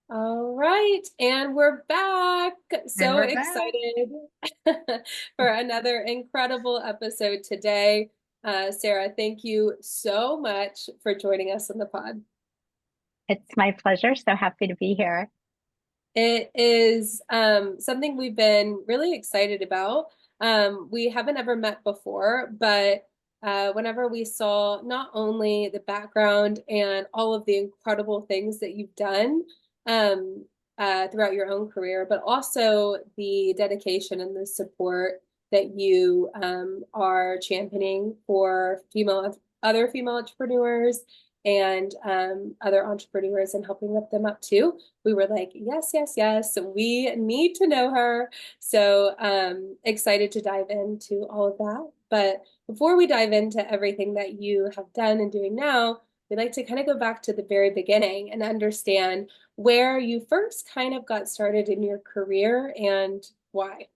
All right, and we're back. And So we're back. excited for another incredible episode today. Sarah, thank you so much for joining us on the pod. It's my pleasure. So happy to be here. It is something we've been really excited about. We haven't ever met before, but whenever we saw not only the background and all of the incredible things that you've done um, throughout your own career, but also the dedication and the support that you are championing for other female entrepreneurs and other entrepreneurs and helping lift them up too. We were like, yes, yes, yes, we need to know her. So excited to dive into all of that. But before we dive into everything that you have done and doing now, we'd like to kind of go back to the very beginning and understand where you first kind of got started in your career and why.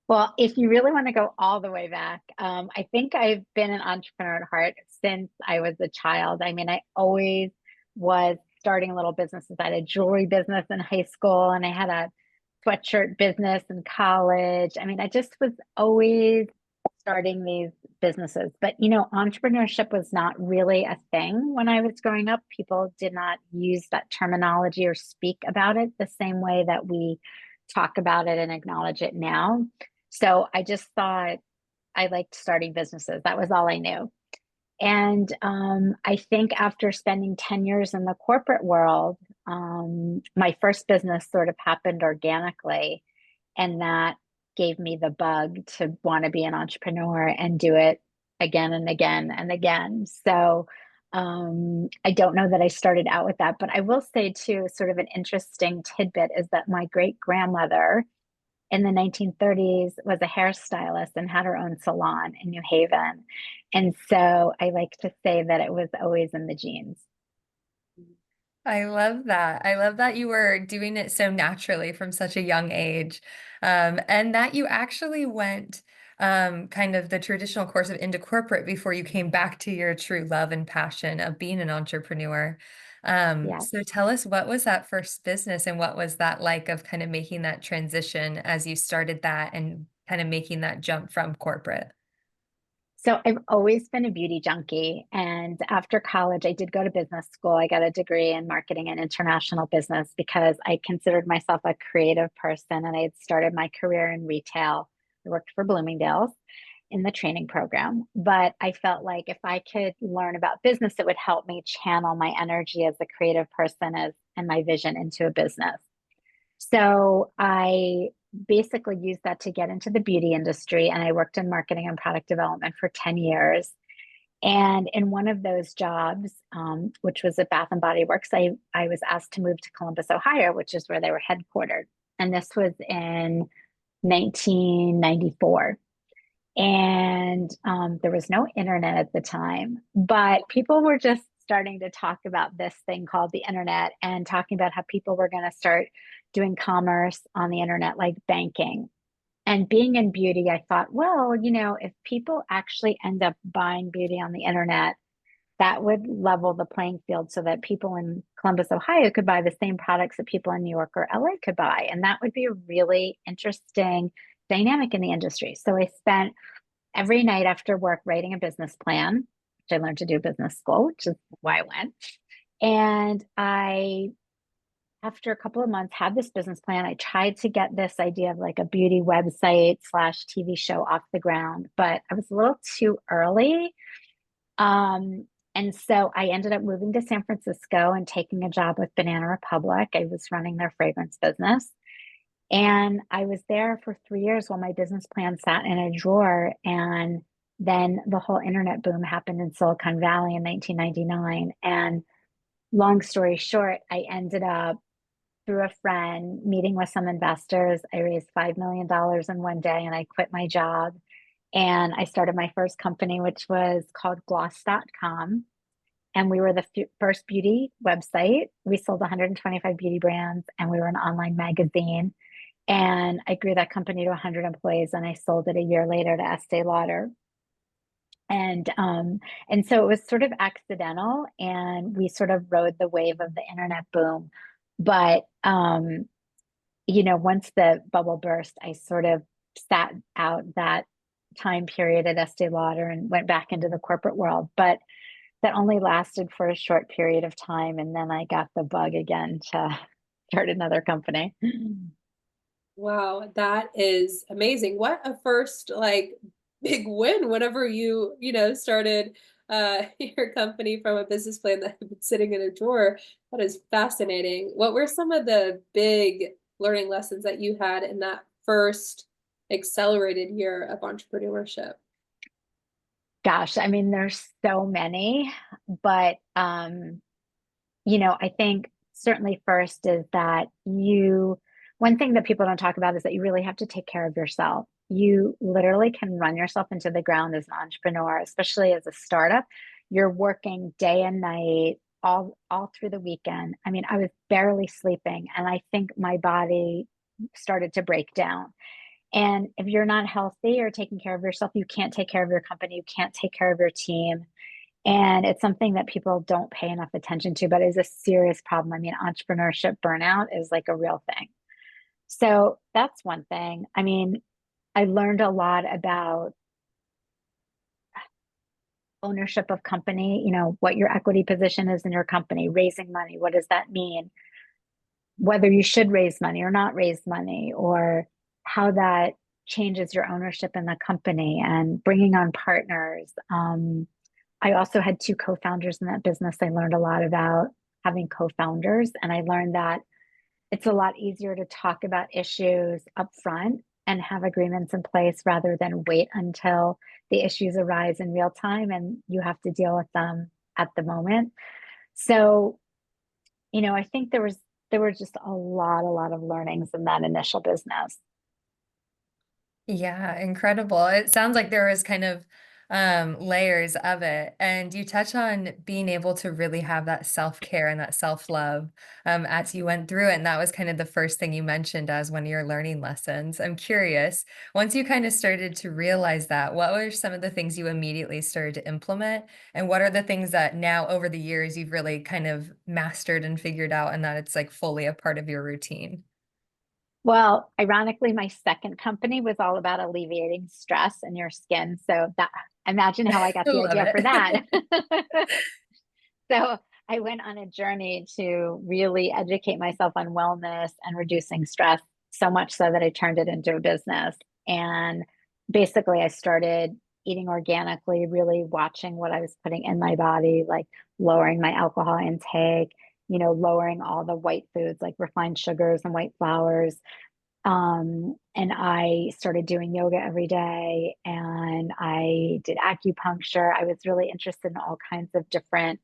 Well, if you really want to go all the way back, I think I've been an entrepreneur at heart since I was a child. I mean, I always was starting little businesses. I had a jewelry business in high school and I had a sweatshirt business in college. I mean, I just was always starting these businesses. But, entrepreneurship was not really a thing when I was growing up. People did not use that terminology or speak about it the same way that we talk about it and acknowledge it now. So I just thought I liked starting businesses. That was all I knew. And I think after spending 10 years in the corporate world, my first business sort of happened organically. And that gave me the bug to want to be an entrepreneur and do it again and again and again. So I don't know that I started out with that, but I will say, too, sort of an interesting tidbit is that my great grandmother in the 1930s was a hairstylist and had her own salon in New Haven. And so I like to say that it was always in the genes. I love that. I love that you were doing it so naturally from such a young age. And that you actually went kind of the traditional course of into corporate before you came back to your true love and passion of being an entrepreneur. Yes. So tell us, what was that first business and what was that like of kind of making that transition as you started that and kind of making that jump from corporate? So I've always been a beauty junkie. And after college, I did go to business school. I got a degree in marketing and international business because I considered myself a creative person and I had started my career in retail. I worked for Bloomingdale's in the training program, but I felt like if I could learn about business, it would help me channel my energy as a creative person and my vision into a business. So I basically used that to get into the beauty industry. And I worked in marketing and product development for 10 years. And in one of those jobs, which was at Bath and Body Works, I was asked to move to Columbus, Ohio, which is where they were headquartered. And this was in 1994. And there was no internet at the time, but people were just starting to talk about this thing called the internet and talking about how people were going to start doing commerce on the internet, like banking. And being in beauty, I thought, well, if people actually end up buying beauty on the internet, that would level the playing field so that people in Columbus, Ohio could buy the same products that people in New York or LA could buy. And that would be a really interesting dynamic in the industry. So I spent every night after work writing a business plan, which I learned to do business school, which is why I went. And after a couple of months, had this business plan. I tried to get this idea of like a beauty website slash TV show off the ground, but I was a little too early. And so I ended up moving to San Francisco and taking a job with Banana Republic. I was running their fragrance business. And I was there for 3 years while my business plan sat in a drawer. And then the whole internet boom happened in Silicon Valley in 1999. And long story short, I ended up through a friend meeting with some investors. I raised $5 million dollars in one day and I quit my job. And I started my first company, which was called gloss.com. And we were the first beauty website. We sold 125 beauty brands and we were an online magazine. And I grew that company to 100 employees and I sold it a year later to Estee Lauder. And so it was sort of accidental and we sort of rode the wave of the internet boom But once the bubble burst, I sort of sat out that time period at Estee Lauder and went back into the corporate world. But that only lasted for a short period of time. And then I got the bug again to start another company. Wow, that is amazing. What a first like big win whenever started your company from a business plan that had been sitting in a drawer. That is fascinating. What were some of the big learning lessons that you had in that first accelerated year of entrepreneurship? Gosh, I mean, there's so many, but I think certainly first is that one thing that people don't talk about is that you really have to take care of yourself. You literally can run yourself into the ground as an entrepreneur, especially as a startup. You're working day and night, all through the weekend. I mean, I was barely sleeping, and I think my body started to break down. And if you're not healthy or taking care of yourself, you can't take care of your company, you can't take care of your team. And it's something that people don't pay enough attention to, but is a serious problem. I mean, entrepreneurship burnout is like a real thing. So that's one thing. I mean, I learned a lot about ownership of company, what your equity position is in your company, raising money. What does that mean? Whether you should raise money or not raise money, or how that changes your ownership in the company and bringing on partners. I also had two co-founders in that business. I learned a lot about having co-founders, and I learned that it's a lot easier to talk about issues up front and have agreements in place rather than wait until the issues arise in real time and you have to deal with them at the moment. So, I think there were just a lot of learnings in that initial business. Yeah, incredible. It sounds like there was kind of layers of it. And you touch on being able to really have that self-care and that self-love as you went through it. And that was kind of the first thing you mentioned as one of your learning lessons. I'm curious, once you kind of started to realize that, what were some of the things you immediately started to implement? And what are the things that now over the years you've really kind of mastered and figured out and that it's like fully a part of your routine? Well, ironically, my second company was all about alleviating stress in your skin. So that imagine how I got I the love idea for that. it. So I went on a journey to really educate myself on wellness and reducing stress, so much so that I turned it into a business. And basically, I started eating organically, really watching what I was putting in my body, like lowering my alcohol intake, lowering all the white foods like refined sugars and white flours. And I started doing yoga every day and I did acupuncture. I was really interested in all kinds of different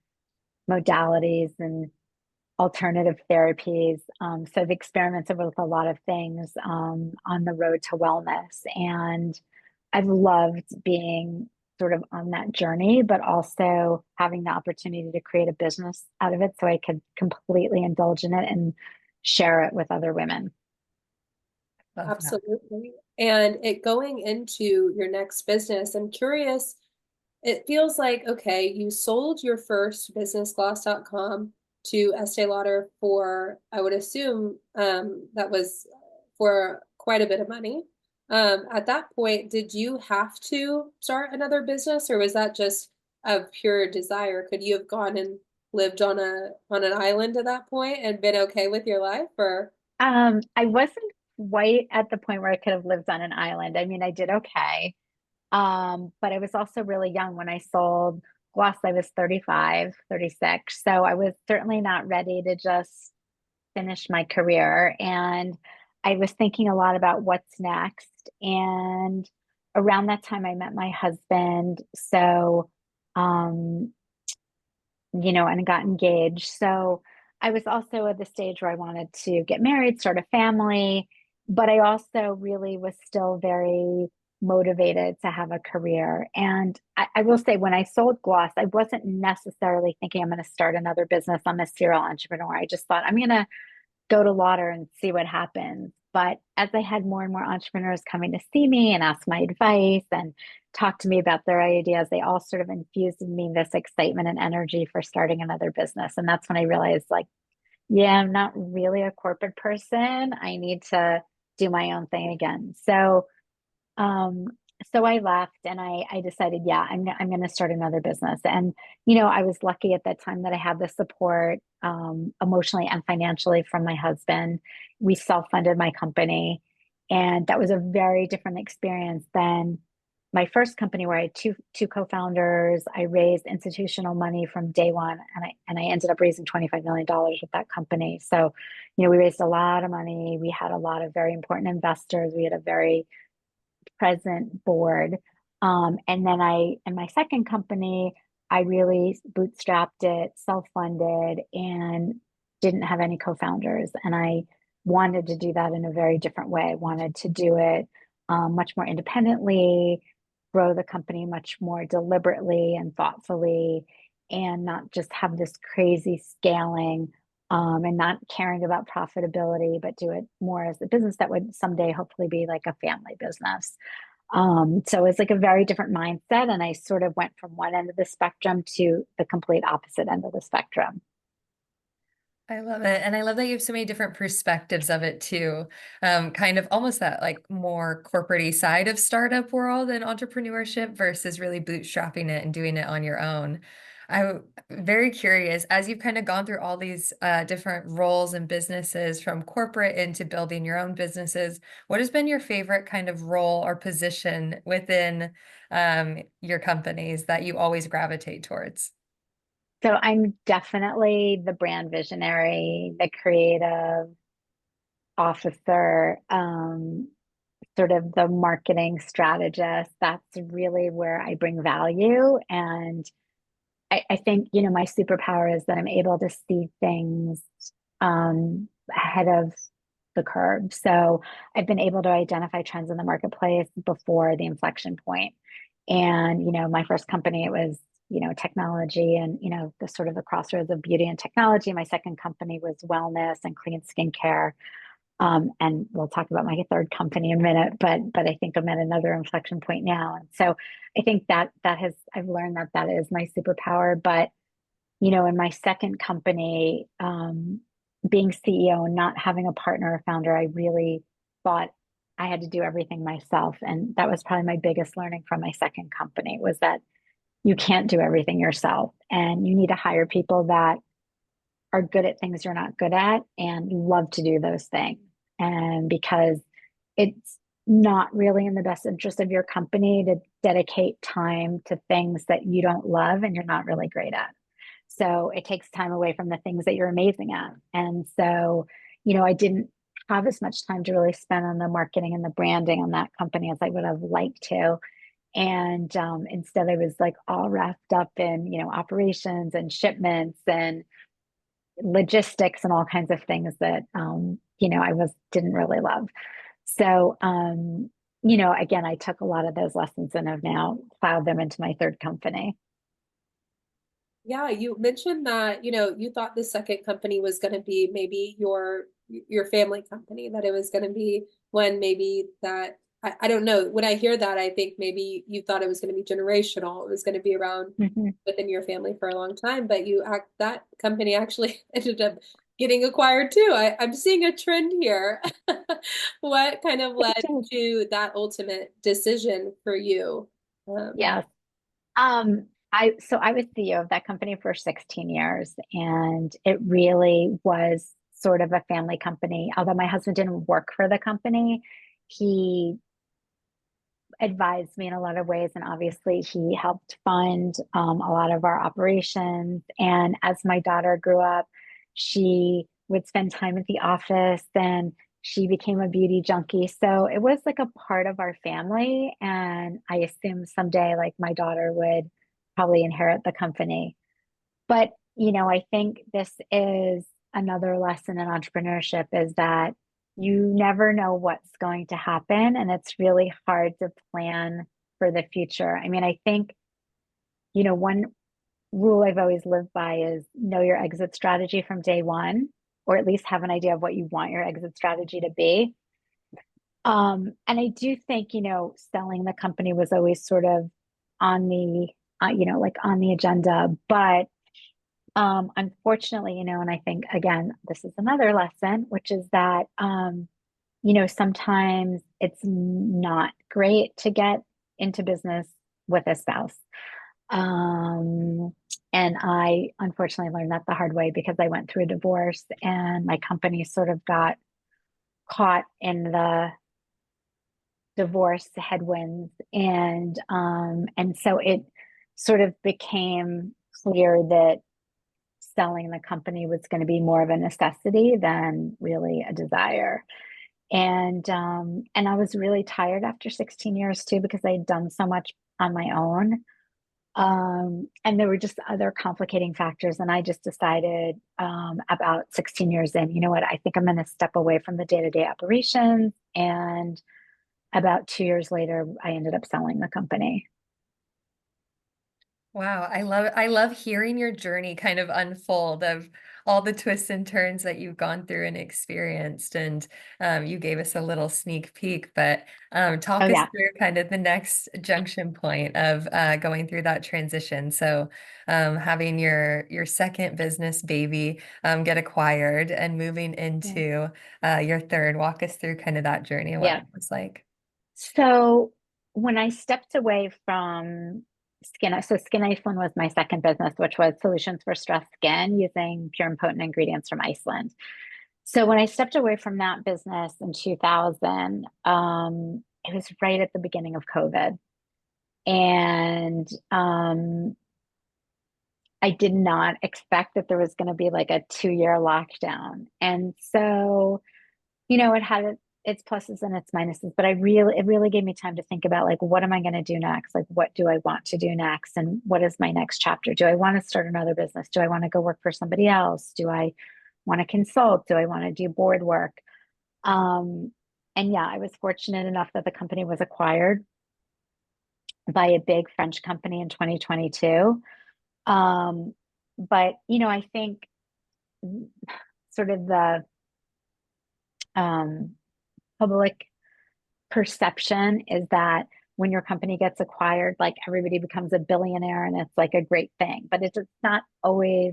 modalities and alternative therapies. So I've experimented with a lot of things on the road to wellness. And I've loved being sort of on that journey, but also having the opportunity to create a business out of it so I could completely indulge in it and share it with other women. Love that. Absolutely. And it going into your next business, I'm curious, it feels like, okay, you sold your first business, gloss.com, to Estee Lauder for, I would assume, that was for quite a bit of money. At that point, did you have to start another business, or was that just a pure desire? Could you have gone and lived on an island at that point and been okay with your life, or? I wasn't quite at the point where I could have lived on an island. I mean, I did okay. But I was also really young when I sold Gloss. I was 35, 36. So I was certainly not ready to just finish my career. And I was thinking a lot about what's next. And around that time, I met my husband. So, um, and got engaged. So I was also at the stage where I wanted to get married, start a family, but I also really was still very motivated to have a career. And I will say, when I sold Gloss, I wasn't necessarily thinking I'm going to start another business. I'm a serial entrepreneur. I just thought I'm going to go to Lauder and see what happens. But as I had more and more entrepreneurs coming to see me and ask my advice and talk to me about their ideas, they all sort of infused in me this excitement and energy for starting another business. And that's when I realized, like, Yeah, I'm not really a corporate person. I need to do my own thing again. Um, so I left and I decided, yeah, I'm going to start another business. And, I was lucky at that time that I had the support, emotionally and financially from my husband. We self-funded my company, and that was a very different experience than my first company where I had two co-founders. I raised institutional money from day one, and I ended up raising $25 million with that company. So, we raised a lot of money. We had a lot of very important investors. We had a very present board. And then in my second company, I really bootstrapped it, self-funded, and didn't have any co-founders. And I wanted to do that in a very different way. I wanted to do it much more independently, grow the company much more deliberately and thoughtfully, and not just have this crazy scaling, and not caring about profitability, but do it more as a business that would someday hopefully be like a family business. So it's like a very different mindset. And I sort of went from one end of the spectrum to the complete opposite end of the spectrum. I love it. And I love that you have so many different perspectives of it too. Kind of almost that like more corporate side of startup world and entrepreneurship versus really bootstrapping it and doing it on your own. I'm very curious, as you've kind of gone through all these different roles and businesses from corporate into building your own businesses, what has been your favorite kind of role or position within your companies that you always gravitate towards? So I'm definitely the brand visionary, the creative officer, sort of the marketing strategist. That's really where I bring value. And I think, my superpower is that I'm able to see things ahead of the curve. So I've been able to identify trends in the marketplace before the inflection point. And, my first company, it was, technology and, the sort of the crossroads of beauty and technology. My second company was wellness and clean skincare. And we'll talk about my third company in a minute, but I think I'm at another inflection point now. And so I think I've learned that is my superpower. But, in my second company, being CEO and not having a partner or founder, I really thought I had to do everything myself. And that was probably my biggest learning from my second company, was that you can't do everything yourself, and you need to hire people that are good at things you're not good at and love to do those things. And because it's not really in the best interest of your company to dedicate time to things that you don't love and you're not really great at. So it takes time away from the things that you're amazing at. And so, I didn't have as much time to really spend on the marketing and the branding on that company as I would have liked to. And instead, I was like all wrapped up in, operations and shipments and logistics and all kinds of things that I didn't really love. So again, I took a lot of those lessons and have now plowed them into my third company. Yeah, you mentioned that, you thought the second company was going to be maybe your family company, that it was going to be when maybe that I don't know. When I hear that, I think maybe you thought it was going to be generational. It was going to be around Mhm. within your family for a long time, but that company actually ended up getting acquired too. I'm seeing a trend here. What kind of It led did. to that ultimate decision for you? Yes. I was CEO of that company for 16 years, and it really was sort of a family company. Although my husband didn't work for the company, he advised me in a lot of ways, and obviously he helped fund a lot of our operations. And as my daughter grew up, she would spend time at the office, and she became a beauty junkie. So it was like a part of our family, and I assume someday like my daughter would probably inherit the company. But, I think this is another lesson in entrepreneurship, is that you never know what's going to happen. And it's really hard to plan for the future. I mean, I think, one rule I've always lived by is know your exit strategy from day one, or at least have an idea of what you want your exit strategy to be. And I do think, selling the company was always sort of on the, like on the agenda, but Unfortunately, and I think again, this is another lesson, which is that, sometimes it's not great to get into business with a spouse. Um, and I unfortunately learned that the hard way because I went through a divorce and my company sort of got caught in the divorce headwinds. And so it sort of became clear that selling the company was going to be more of a necessity than really a desire. And I was really tired after 16 years too, because I'd done so much on my own. And there were just other complicating factors. And I just decided, about 16 years in, you know what, I think I'm going to step away from the day-to-day operations. And about 2 years later, I ended up selling the company. Wow, I love hearing your journey kind of unfold of all the twists and turns that you've gone through and experienced. And you gave us a little sneak peek, but Oh talk us yeah. through kind of the next junction point of going through that transition. So having your second business baby get acquired and moving Yeah. into your third. Walk us through kind of that journey and what Yeah. that was like. So when I stepped away from Skin Iceland was my second business, which was solutions for stressed skin using pure and potent ingredients from Iceland. So when I stepped away from that business in 2000, it was right at the beginning of COVID. And I did not expect that there was going to be like a 2 year lockdown. And so, it had its pluses and its minuses, but it really gave me time to think about like, what am I going to do next? Like, what do I want to do next? And what is my next chapter? Do I want to start another business? Do I want to go work for somebody else? Do I want to consult? Do I want to do board work? Um, and yeah, I was fortunate enough that the company was acquired by a big French company in 2022. Um, but, I think sort of the um, public perception is that when your company gets acquired, like everybody becomes a billionaire and it's like a great thing, but it's not always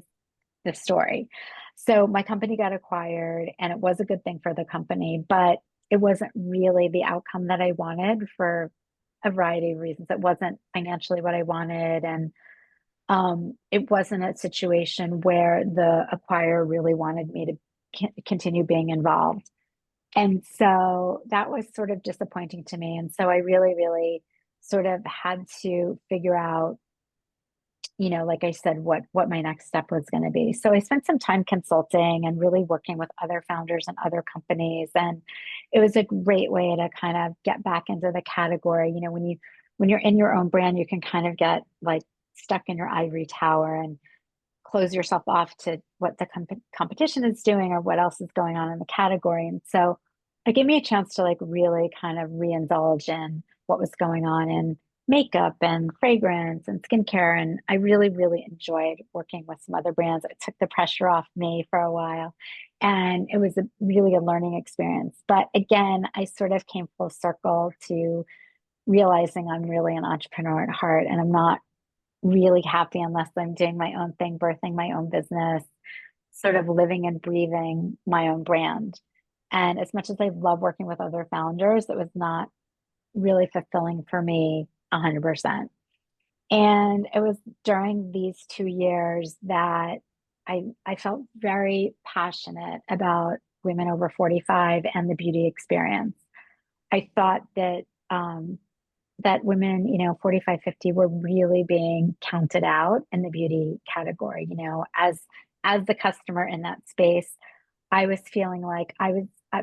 the story. So my company got acquired and it was a good thing for the company, but it wasn't really the outcome that I wanted for a variety of reasons. It wasn't financially what I wanted. And it wasn't a situation where the acquirer really wanted me to continue being involved. And so that was sort of disappointing to me. And so I really, really sort of had to figure out, like I said, what my next step was going to be. So I spent some time consulting and really working with other founders and other companies. And it was a great way to kind of get back into the category. When you're in your own brand, you can kind of get like stuck in your ivory tower and close yourself off to what the competition is doing or what else is going on in the category. And so it gave me a chance to like really kind of re-indulge in what was going on in makeup and fragrance and skincare. And I really, really enjoyed working with some other brands. It took the pressure off me for a while. And it was really a learning experience. But again, I sort of came full circle to realizing I'm really an entrepreneur at heart and I'm not really happy unless I'm doing my own thing, birthing my own business, sort of living and breathing my own brand. And as much as I love working with other founders, it was not really fulfilling for me 100%. And it was during these 2 years that I felt very passionate about women over 45 and the beauty experience. I thought that women, 45, 50 were really being counted out in the beauty category, as the customer in that space. I was feeling like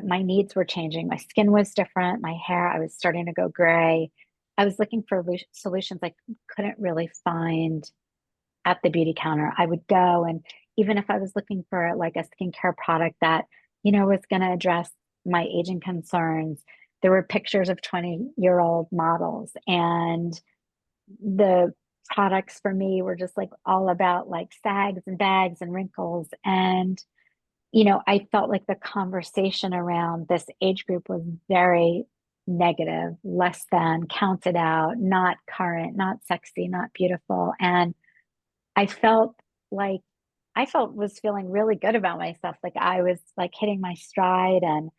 my needs were changing. My skin was different. My hair, I was starting to go gray. I was looking for solutions I couldn't really find at the beauty counter. I would go, and even if I was looking for like a skincare product that, was going to address my aging concerns, there were pictures of 20-year-old models, and the products for me were just like all about like sags and bags and wrinkles. And, I felt like the conversation around this age group was very negative, less than, counted out, not current, not sexy, not beautiful. And I felt like I felt was feeling really good about myself. Like I was like hitting my stride and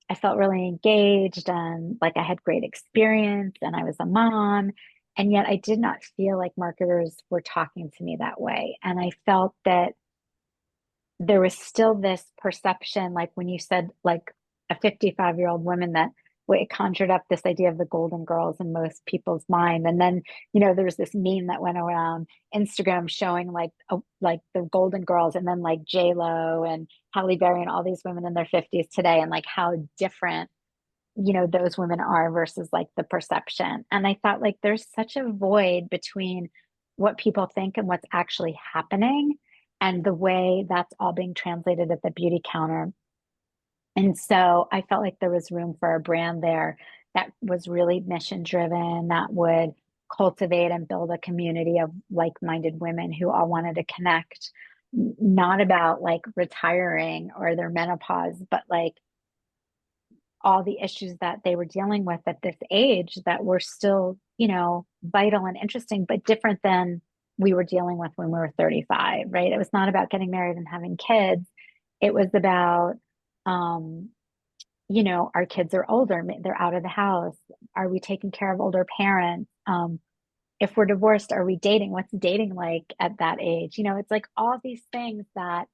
I felt really engaged and like I had great experience and I was a mom. And yet I did not feel like marketers were talking to me that way. And I felt that there was still this perception, like when you said like a 55-year-old woman, that it conjured up this idea of the golden girls in most people's mind. And then, there was this meme that went around Instagram showing like the golden girls and then like J Lo and Halle Berry and all these women in their 50s today and like how different, those women are versus like the perception. And I thought like there's such a void between what people think and what's actually happening and the way that's all being translated at the beauty counter. And so I felt like there was room for a brand there that was really mission driven, that would cultivate and build a community of like-minded women who all wanted to connect, not about like retiring or their menopause, but like all the issues that they were dealing with at this age that were still, vital and interesting, but different than we were dealing with when we were 35, right? It was not about getting married and having kids. It was about, um, our kids are older, they're out of the house. Are we taking care of older parents? If we're divorced, are we dating? What's dating like at that age? It's like all these things that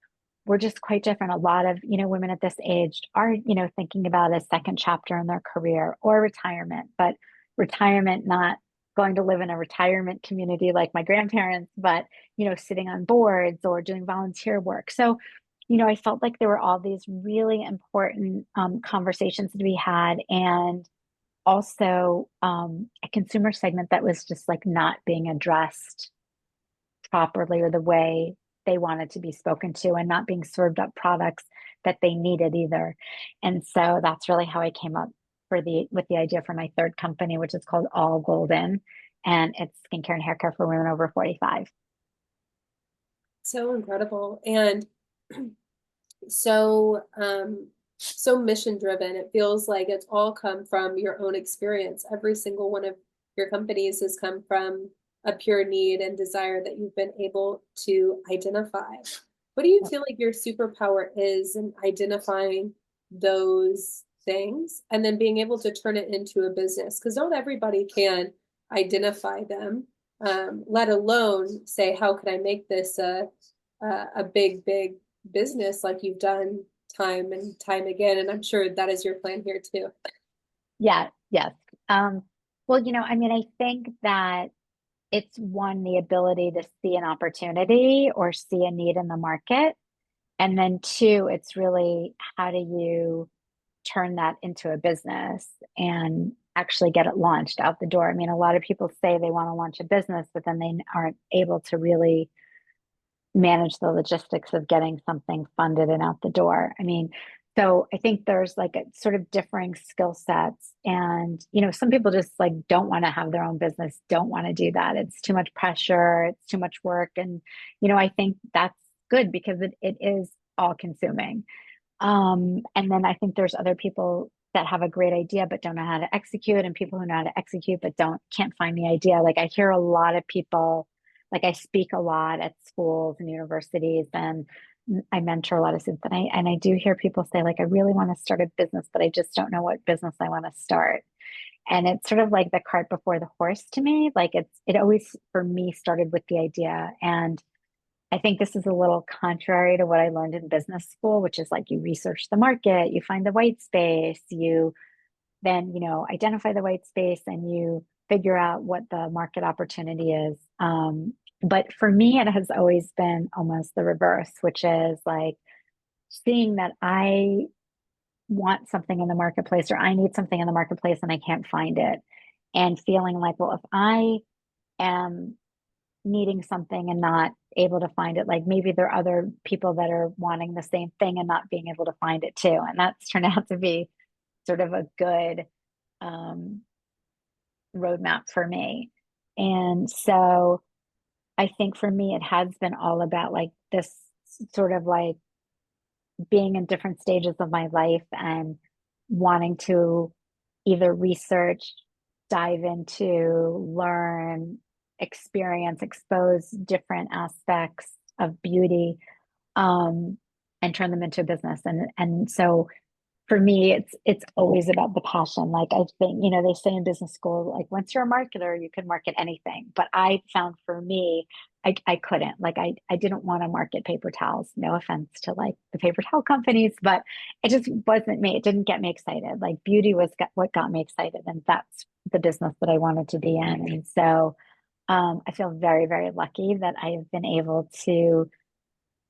were just quite different. A lot of, women at this age are, thinking about a second chapter in their career or retirement, but retirement, not going to live in a retirement community like my grandparents, but, sitting on boards or doing volunteer work. So, I felt like there were all these really important conversations to be had. And also a consumer segment that was just like not being addressed properly or the way they wanted to be spoken to and not being served up products that they needed either. And so that's really how I came up with the idea for my third company, which is called All Golden, and it's skincare and hair care for women over 45. So incredible. And so so mission driven. It feels like it's all come from your own experience. Every single one of your companies has come from a pure need and desire that you've been able to identify. What do you feel like your superpower is in identifying those things and then being able to turn it into a business? Because not everybody can identify them, let alone say, how can I make this a big, big business like you've done time and time again. And I'm sure that is your plan here too. Yeah, yes. Well, I think that it's one, the ability to see an opportunity or see a need in the market. And then two, it's really how do you turn that into a business and actually get it launched out the door. I mean, a lot of people say they want to launch a business, but then they aren't able to really manage the logistics of getting something funded and out the door. I mean, so I think there's like a sort of differing skill sets. And, some people just like don't want to have their own business, don't want to do that. It's too much pressure, it's too much work. And, I think that's good because it is all consuming. And then I think there's other people that have a great idea but don't know how to execute, and people who know how to execute but can't find the idea. Like I hear a lot of people, like I speak a lot at schools and universities, and I mentor a lot of students, and I do hear people say like I really want to start a business, but I just don't know what business I want to start. And it's sort of like the cart before the horse to me. Like it always for me started with the idea. And I think this is a little contrary to what I learned in business school, which is like you research the market, you find the white space, you then, identify the white space and you figure out what the market opportunity is. But for me, it has always been almost the reverse, which is like seeing that I want something in the marketplace or I need something in the marketplace and I can't find it. And feeling like, well, if I am needing something and not able to find it, like maybe there are other people that are wanting the same thing and not being able to find it too. And that's turned out to be sort of a good um, roadmap for me. And so I think for me, it has been all about like this sort of like being in different stages of my life and wanting to either research, dive into, learn, experience, expose different aspects of beauty, um, and turn them into a business. And so for me, it's always about the passion. Like I think, they say in business school, like once you're a marketer, you can market anything. But I found for me, I couldn't. Like I didn't want to market paper towels. No offense to like the paper towel companies, but it just wasn't me. It didn't get me excited. Like beauty was what got me excited, and that's the business that I wanted to be in. And so I feel very, very lucky that I have been able to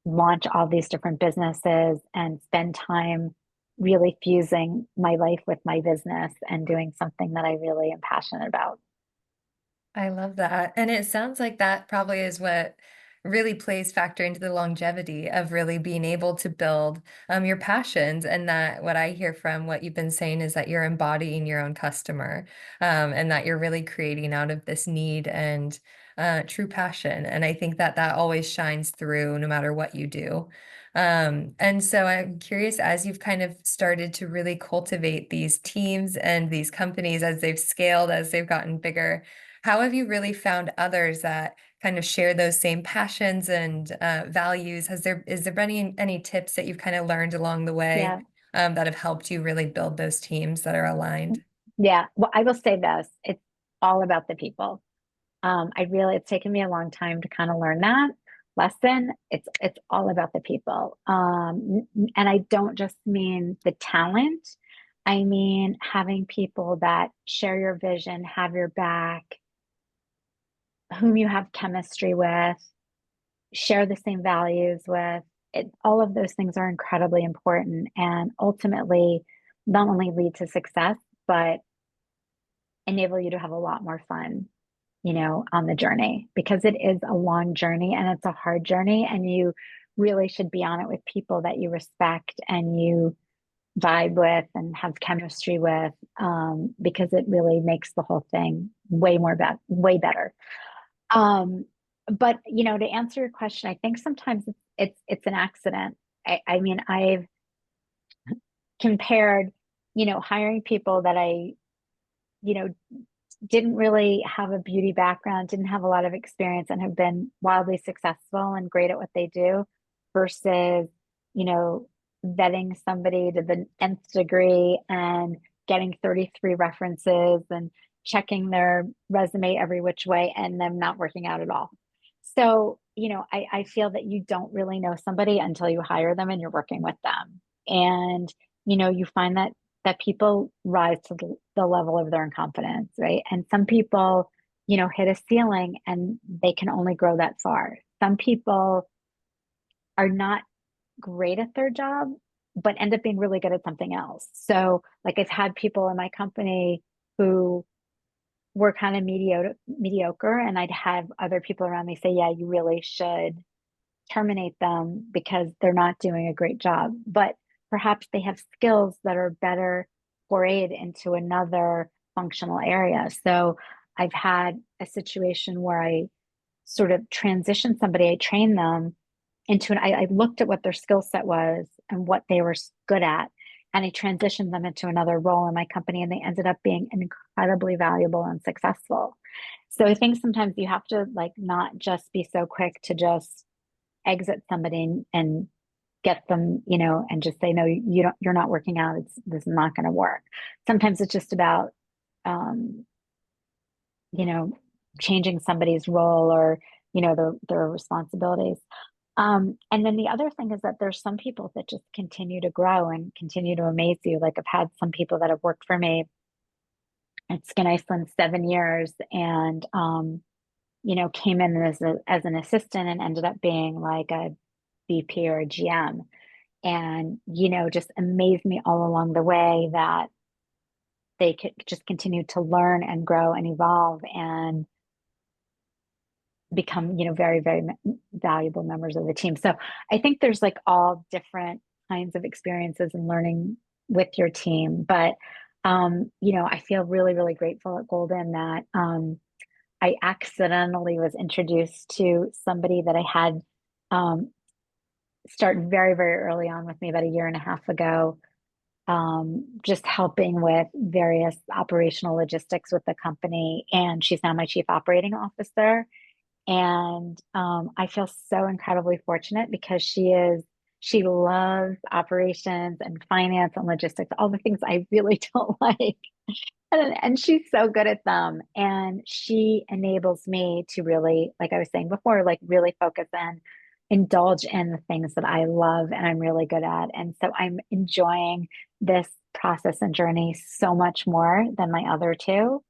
launch all these different businesses and spend time really fusing my life with my business and doing something that I really am passionate about. I love that. And it sounds like that probably is what really plays factor into the longevity of really being able to build your passions. And that what I hear from what you've been saying is that you're embodying your own customer, and that you're really creating out of this need and true passion. And I think that that always shines through no matter what you do. And so I'm curious, as you've kind of started to really cultivate these teams and these companies as they've scaled, as they've gotten bigger, how have you really found others that kind of share those same passions and values? Is there been any tips that you've kind of learned along the way Yeah. that have helped you really build those teams that are aligned? Yeah. Well, I will say this, it's all about the people. It's taken me a long time to kind of learn that lesson. It's all about the people. And I don't just mean the talent. I mean having people that share your vision, have your back, whom you have chemistry with, share the same values with. All of those things are incredibly important and ultimately not only lead to success, but enable you to have a lot more fun, on the journey, because it is a long journey and it's a hard journey. And you really should be on it with people that you respect and you vibe with and have chemistry with, because it really makes the whole thing way better. Um, but to answer your question, I think sometimes it's an accident. I mean, I've compared, hiring people that you know, didn't really have a beauty background, didn't have a lot of experience, and have been wildly successful and great at what they do, versus, you know, vetting somebody to the nth degree and getting 33 references and checking their resume every which way and them not working out at all. So, I feel that you don't really know somebody until you hire them and you're working with them. And, you find that people rise to the level of their incompetence, right? And some people, hit a ceiling and they can only grow that far. Some people are not great at their job, but end up being really good at something else. So, like, I've had people in my company who were kind of mediocre, and I'd have other people around me say, yeah, you really should terminate them because they're not doing a great job. But perhaps they have skills that are better forayed into another functional area. So I've had a situation where I sort of transitioned somebody, I trained them I looked at what their skill set was and what they were good at. And I transitioned them into another role in my company, and they ended up being incredibly valuable and successful. So I think sometimes you have to like not just be so quick to just exit somebody and get them, and just say, no, you're not working out. This is not going to work. Sometimes it's just about, um, you know, changing somebody's role or, their responsibilities. And then the other thing is that there's some people that just continue to grow and continue to amaze you. Like I've had some people that have worked for me at Skin Iceland 7 years and, came in as an assistant and ended up being like a VP or a GM, and just amazed me all along the way that they could just continue to learn and grow and evolve and become very, very valuable members of the team. So I think there's like all different kinds of experiences and learning with your team, but I feel really, really grateful at Golden that I accidentally was introduced to somebody that I had um, start very, very early on with me about a year and a half ago, just helping with various operational logistics with the company. And she's now my chief operating officer. And I feel so incredibly fortunate because she loves operations and finance and logistics, all the things I really don't like. And she's so good at them. And she enables me to really, like I was saying before, like really focus and indulge in the things that I love and I'm really good at. And so I'm enjoying this process and journey so much more than my other two.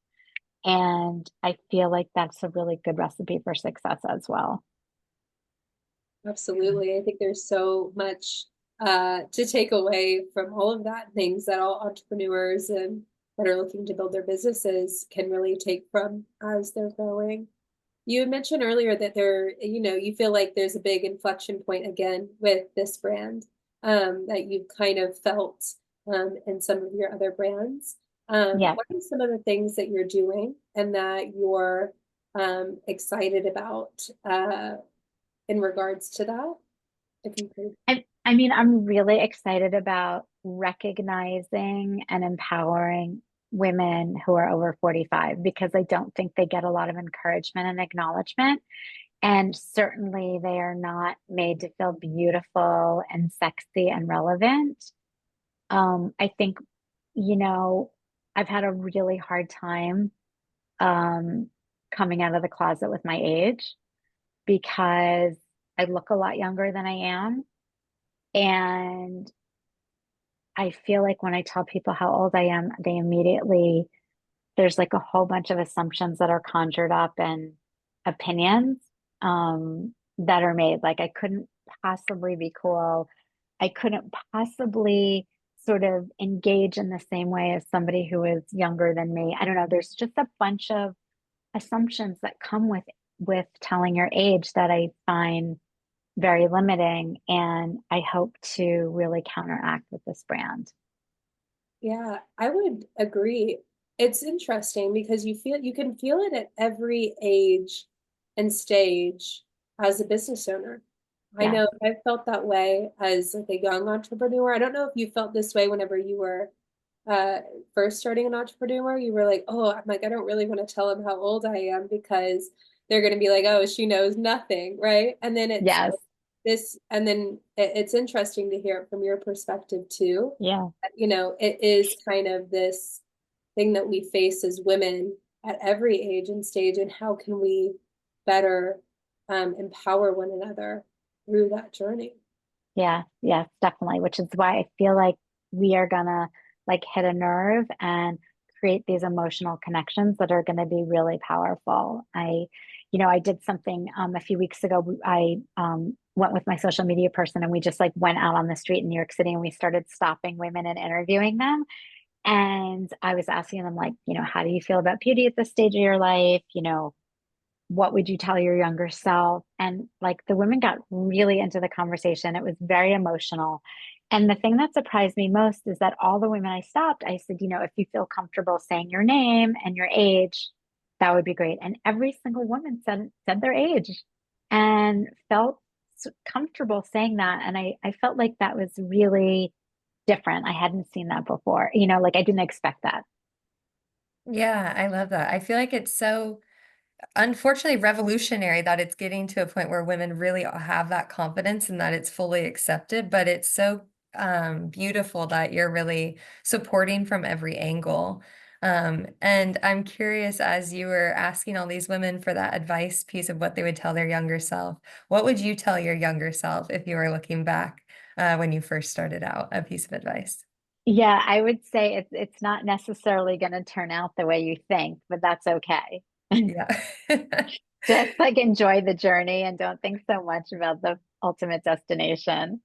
And I feel like that's a really good recipe for success as well. Absolutely. I think there's so much to take away from all of that, things that all entrepreneurs and that are looking to build their businesses can really take from as they're growing. You had mentioned earlier that you feel like there's a big inflection point again with this brand, that you've kind of felt in some of your other brands. Yeah. What are some of the things that you're doing and that you're excited about in regards to that? If you could. I mean, I'm really excited about recognizing and empowering women who are over 45 because I don't think they get a lot of encouragement and acknowledgement. And certainly they are not made to feel beautiful and sexy and relevant. I think, you know, I've had a really hard time um, coming out of the closet with my age because I look a lot younger than I am. And I feel like when I tell people how old I am, they immediately, there's like a whole bunch of assumptions that are conjured up and opinions that are made. Like I couldn't possibly be cool. I couldn't possibly sort of engage in the same way as somebody who is younger than me. I don't know. There's just a bunch of assumptions that come with telling your age that I find very limiting, and I hope to really counteract with this brand. Yeah, I would agree. It's interesting because you can feel it at every age and stage as a business owner. I Yeah. know I felt that way as like a young entrepreneur. I don't know if you felt this way whenever you were uh first starting an entrepreneur. You were like, oh, I'm like, I don't really want to tell them how old I am because they're going to be like, oh, she knows nothing, right? And then it's Yes. and then it's interesting to hear it from your perspective too. Yeah. It is kind of this thing that we face as women at every age and stage, and how can we better empower one another through that journey? Yeah. Yes, definitely. Which is why I feel like we are gonna like hit a nerve and create these emotional connections that are gonna be really powerful. I did something a few weeks ago. I went with my social media person and we just like went out on the street in New York City and we started stopping women and interviewing them. And I was asking them, like, how do you feel about beauty at this stage of your life? What would you tell your younger self? And like the women got really into the conversation. It was very emotional. And the thing that surprised me most is that all the women I stopped, I said, if you feel comfortable saying your name and your age, that would be great. And every single woman said their age and felt comfortable saying that. And I felt like that was really different. I hadn't seen that before. Like I didn't expect that. Yeah, I love that. I feel like it's so unfortunately revolutionary that it's getting to a point where women really have that confidence and that it's fully accepted, but it's so beautiful that you're really supporting from every angle. And I'm curious, as you were asking all these women for that advice piece of what they would tell their younger self, what would you tell your younger self if you were looking back when you first started out, a piece of advice? Yeah, I would say it's not necessarily going to turn out the way you think, but that's okay. Yeah. Just like enjoy the journey and don't think so much about the ultimate destination.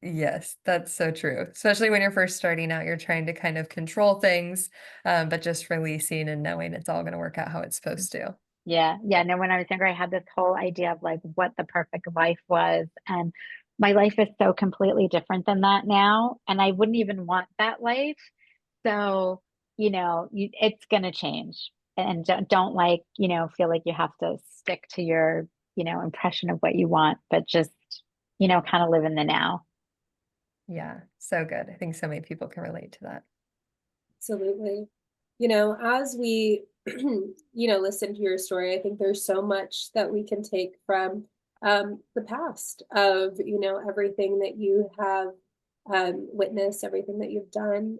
Yes, that's so true. Especially when you're first starting out, you're trying to kind of control things, but just releasing and knowing it's all going to work out how it's supposed to. Yeah, yeah. No, when I was younger, I had this whole idea of like what the perfect life was. And my life is so completely different than that now. And I wouldn't even want that life. So, it's going to change. And don't like, feel like you have to stick to your, impression of what you want, but just, kind of live in the now. Yeah, so good. I think so many people can relate to that. Absolutely. As we listen to your story, I think there's so much that we can take from the past of, everything that you have witnessed, everything that you've done,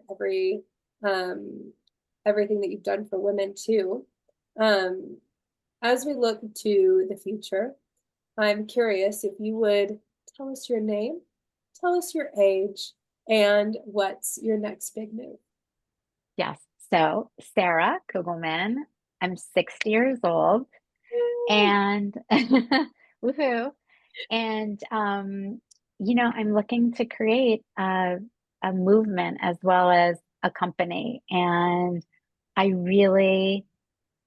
um, everything that you've done for women too. Um, as we look to the future, I'm curious if you would tell us your name, tell us your age, and what's your next big move. Yes. So, Sarah Kugelman, I'm 60 years old and woohoo. And, I'm looking to create a movement as well as a company. And I really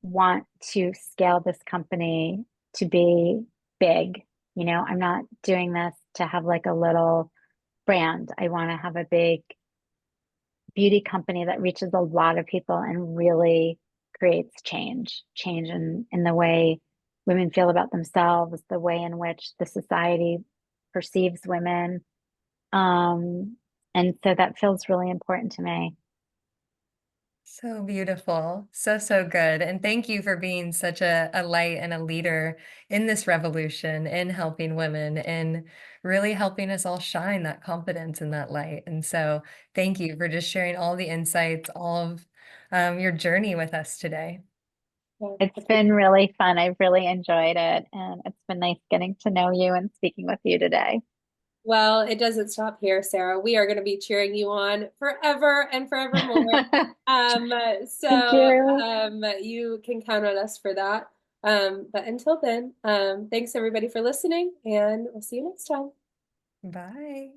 want to scale this company to be big. I'm not doing this to have like a little brand. I want to have a big beauty company that reaches a lot of people and really creates change in the way women feel about themselves, the way in which the society perceives women. Um, and so that feels really important to me. So beautiful. So, so good. And thank you for being such a light and a leader in this revolution, in helping women, and really helping us all shine that confidence and that light. And so thank you for just sharing all the insights, all of your journey with us today. Yeah. It's been really fun. I've really enjoyed it, and it's been nice getting to know you and speaking with you today. Well, it doesn't stop here, Sarah. We are going to be cheering you on forever and forevermore. Thank you. You can count on us for that. But until then, thanks everybody for listening, and we'll see you next time. Bye.